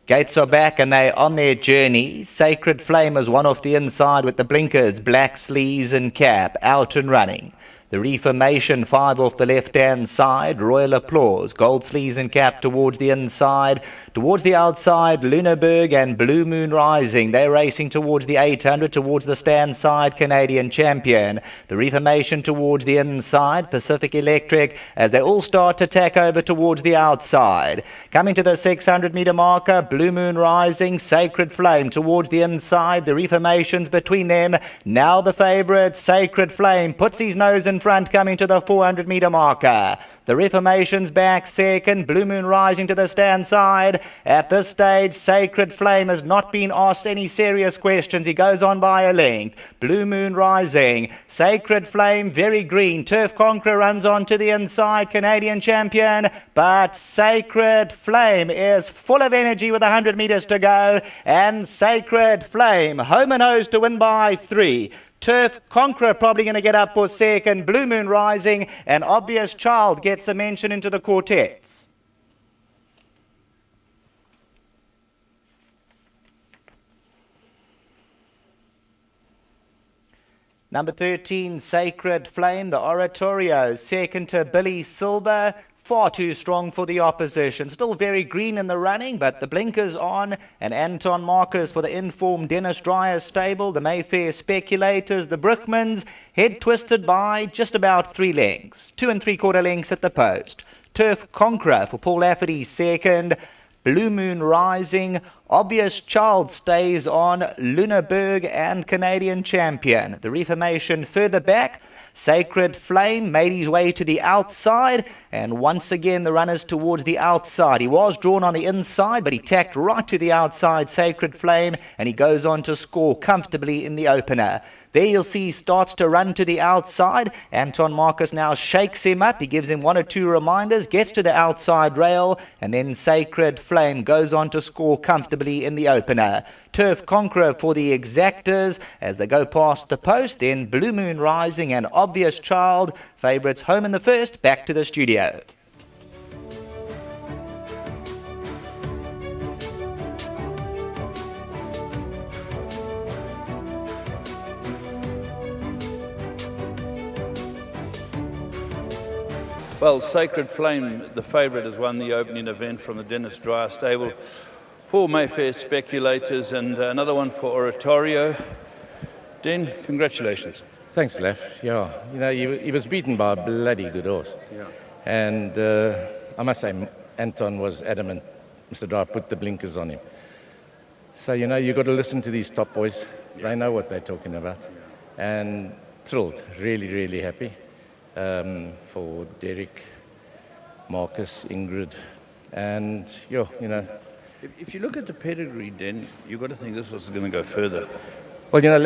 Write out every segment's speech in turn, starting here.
Gates are back and they're on their journey. Sacred Flame is one off the inside with the blinkers, black sleeves and cap, out and running. The Reformation, 5 off the left-hand side. Royal Applause, gold sleeves and cap towards the inside. Towards the outside, Lunenburg and Blue Moon Rising. They're racing towards the 800, towards the stand side, Canadian Champion. The Reformation towards the inside, Pacific Electric, as they all start to tack over towards the outside. Coming to the 600-metre marker, Blue Moon Rising, Sacred Flame towards the inside. The Reformations between them. Now the favourite, Sacred Flame, puts his nose in front, coming to the 400-metre marker. The Reformation's back second, Blue Moon Rising to the stand side. At this stage, Sacred Flame has not been asked any serious questions. He goes on by a length. Blue Moon Rising, Sacred Flame, very green. Turf Conqueror runs on to the inside, Canadian Champion. But Sacred Flame is full of energy with 100 metres to go. And Sacred Flame, home and hose to win by 3. Turf Conqueror probably going to get up for second. Blue Moon Rising, and Obvious Child gets a mention into the quartets. Number 13, Sacred Flame, the Oratorio, second to Billy Silver. Far too strong for the opposition. Still very green in the running, but the blinkers on. And Anton Marcus for the informed Dennis Dreyer stable. The Mayfair Speculators, the Brickmans, head twisted by just about 3 lengths. 2 3/4 lengths at the post. Turf Conqueror for Paul Lafferty second. Blue Moon Rising. Obvious Child stays on. Lunenburg and Canadian Champion. The Reformation further back. Sacred Flame made his way to the outside, and once again the runners towards the outside. He was drawn on the inside, but he tacked right to the outside, Sacred Flame, and he goes on to score comfortably in the opener. There you'll see he starts to run to the outside. Anton Marcus now shakes him up. He gives him 1 or 2 reminders, gets to the outside rail, and then Sacred Flame goes on to score comfortably in the opener. Turf Conqueror for the exactors as they go past the post. Then Blue Moon Rising and Obvious Child. Favourites home in the first, back to the studio. Well, Sacred Flame, the favourite, has won the opening event from the Dennis Dreyer stable. 4 Mayfair Speculators and another one for Oratorio. Den, congratulations. Thanks, Lef. Yeah, you know, he was beaten by a bloody good horse. Yeah. And I must say, Anton was adamant. Mr. Dreyer put the blinkers on him. So, you know, you've got to listen to these top boys. They know what they're talking about. And thrilled, really, really happy. For Derek, Marcus, Ingrid, and you know. If you look at the pedigree, then you've got to think this was going to go further. Well, you know,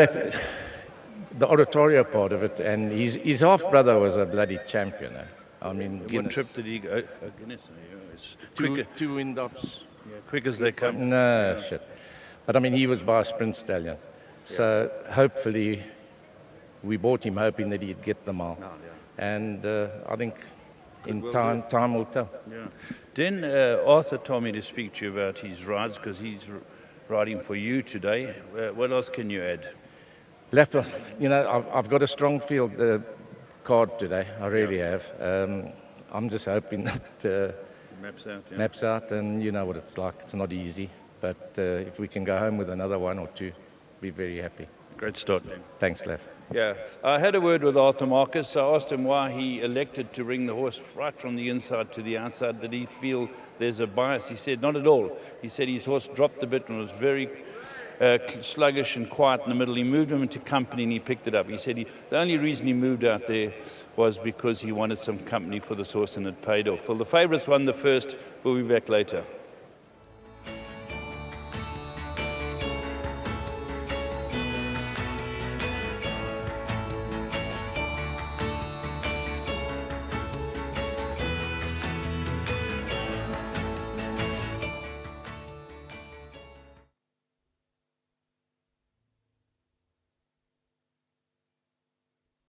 the Oratorio part of it, and his half brother was a bloody champion. I mean, One trip did he go? Guinness, it's two wind-ups. Yeah, quick as they come. No, shit. But I mean, he was by a sprint stallion. So hopefully, we bought him hoping that he'd get the mile. No, yeah. And I think in time will tell. Yeah. Then Arthur told me to speak to you about his rides because he's riding for you today. What else can you add? Left, you know, I've got a strong field card today. I really have. I'm just hoping that maps out, and you know what it's like. It's not easy, but if we can go home with another 1 or 2, be very happy. Great start, then. Thanks, Lev. Yeah, I had a word with Arthur Marcus. I asked him why he elected to ring the horse right from the inside to the outside. Did he feel there's a bias? He said, not at all. He said his horse dropped a bit and was very sluggish and quiet in the middle. He moved him into company and he picked it up. He said the only reason he moved out there was because he wanted some company for this horse and it paid off. Well, the favourites won the first. We'll be back later.